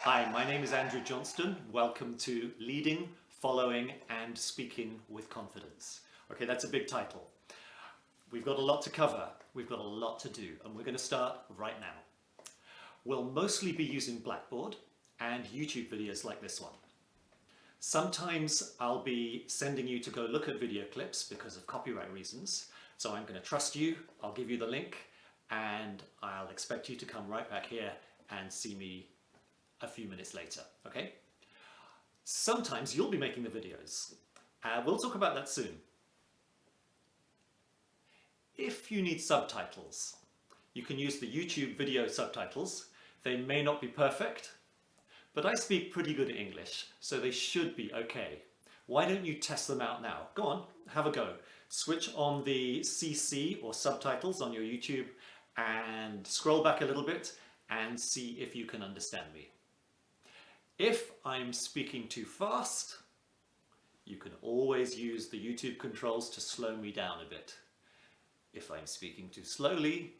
Hi, my name is Andrew Johnston. Welcome to Leading, Following and Speaking with Confidence. Okay, that's a big title. We've got a lot to cover, we've got a lot to do, and we're going to start right now. We'll mostly be using Blackboard and YouTube videos like this one. Sometimes I'll be sending you to go look at video clips because of copyright reasons, so I'm going to trust you, I'll give you the link, and I'll expect you to come right back here and see me a few minutes later, okay? Sometimes you'll be making the videos. We'll talk about that soon. If you need subtitles, you can use the YouTube video subtitles. They may not be perfect, but I speak pretty good English, so they should be okay. Why don't you test them out now? Go on, have a go. Switch on the CC or subtitles on your YouTube and scroll back a little bit and see if you can understand me. If I'm speaking too fast, you can always use the YouTube controls to slow me down a bit. If I'm speaking too slowly,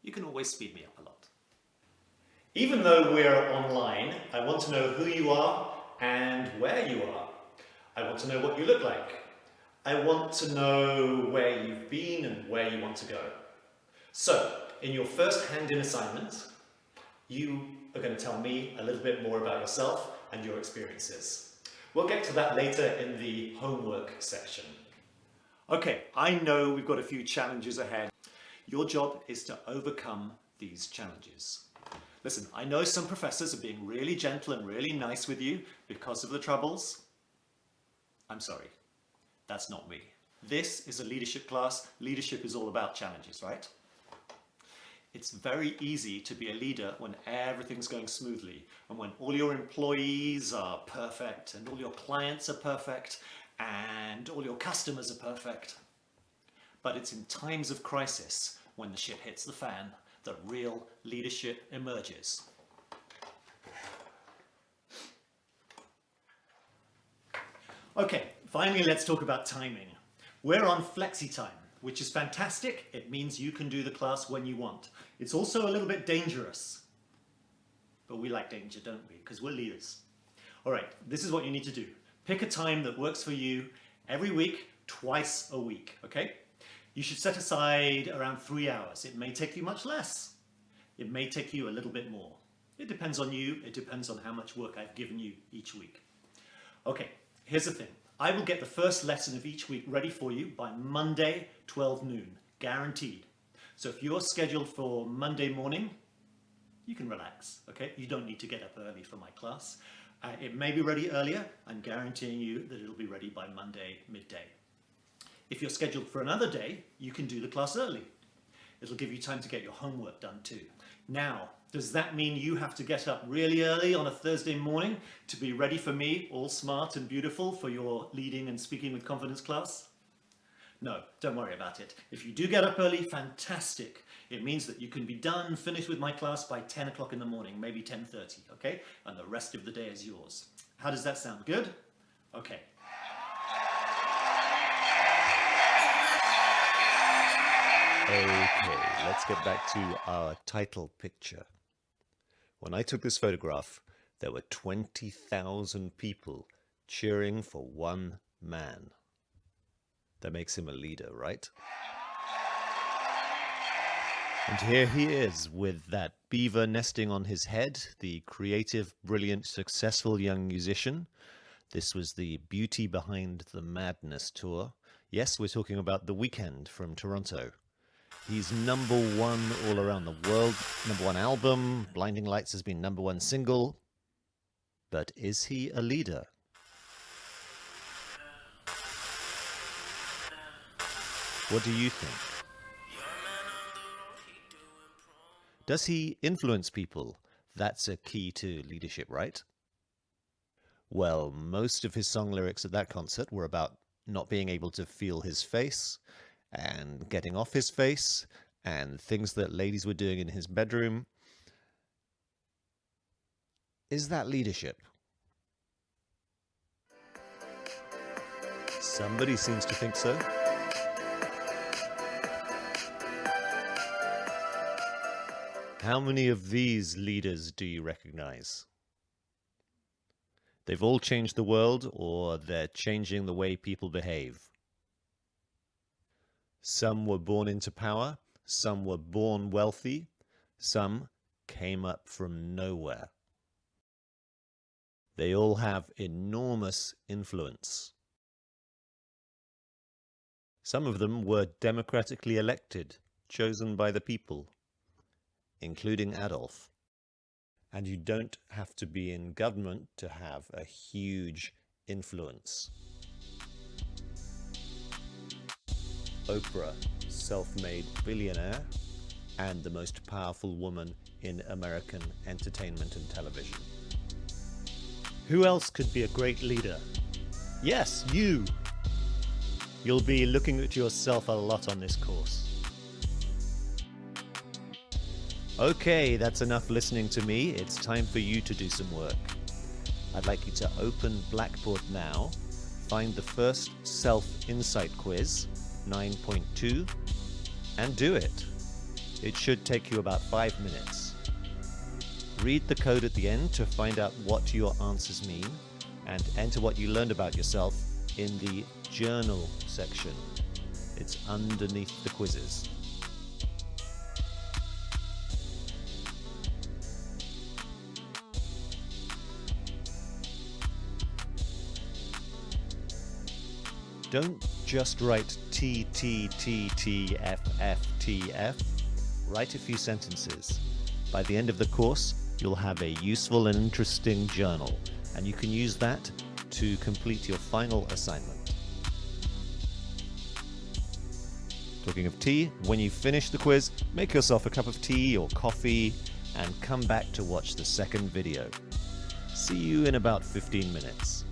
you can always speed me up a lot. Even though we're online, I want to know who you are and where you are. I want to know what you look like. I want to know where you've been and where you want to go. So, in your first hand-in assignment, you are going to tell me a little bit more about yourself and your experiences. We'll get to that later in the homework section. Okay, I know we've got a few challenges ahead. Your job is to overcome these challenges. Listen, I know some professors are being really gentle and really nice with you because of the troubles. I'm sorry, that's not me. This is a leadership class. Leadership is all about challenges, right? It's very easy to be a leader when everything's going smoothly and when all your employees are perfect and all your clients are perfect and all your customers are perfect. But it's in times of crisis, when the shit hits the fan, that real leadership emerges. Okay, finally let's talk about timing. We're on flexi time, which is fantastic. It means you can do the class when you want. It's also a little bit dangerous. But we like danger, don't we? Because we're leaders. All right, this is what you need to do. Pick a time that works for you every week, twice a week, okay? You should set aside around 3 hours. It may take you much less. It may take you a little bit more. It depends on you. It depends on how much work I've given you each week. Okay, here's the thing. I will get the first lesson of each week ready for you by Monday, 12 noon, guaranteed. So if you're scheduled for Monday morning, you can relax, okay? You don't need to get up early for my class. It may be ready earlier. I'm guaranteeing you that it'll be ready by Monday midday. If you're scheduled for another day, you can do the class early. It'll give you time to get your homework done too. Now, does that mean you have to get up really early on a Thursday morning to be ready for me, all smart and beautiful, for your Leading and Speaking with Confidence class? No, don't worry about it. If you do get up early, fantastic. It means that you can be done, finished with my class by 10 o'clock in the morning, maybe 10:30, okay? And the rest of the day is yours. How does that sound? Good? Okay. Okay, let's get back to our title picture. When I took this photograph, there were 20,000 people cheering for one man. That makes him a leader, right? And here he is with that beaver nesting on his head, the creative, brilliant, successful young musician. This was the Beauty Behind the Madness tour. Yes, we're talking about The Weeknd from Toronto. He's #1 all around the world, #1 album, Blinding Lights has been #1 single. But is he a leader? What do you think? Does he influence people? That's a key to leadership, right? Well, most of his song lyrics at that concert were about not being able to feel his face and getting off his face and things that ladies were doing in his bedroom. Is that leadership? Somebody seems to think so. How many of these leaders do you recognize? They've all changed the world, or they're changing the way people behave. Some were born into power, some were born wealthy, some came up from nowhere. They all have enormous influence. Some of them were democratically elected, chosen by the people, including Adolf. And you don't have to be in government to have a huge influence. Oprah, self-made billionaire, and the most powerful woman in American entertainment and television. Who else could be a great leader? Yes, you! You'll be looking at yourself a lot on this course. Okay, that's enough listening to me. It's time for you to do some work. I'd like you to open Blackboard now, find the first self-insight quiz, 9.2, and do it. It should take you about 5 minutes. Read the code at the end to find out what your answers mean, and enter what you learned about yourself in the journal section. It's underneath the quizzes. Don't just write T, T, T, T, F, F, T, F. Write a few sentences. By the end of the course, you'll have a useful and interesting journal, and you can use that to complete your final assignment. Talking of tea, when you finish the quiz, make yourself a cup of tea or coffee and come back to watch the second video. See you in about 15 minutes.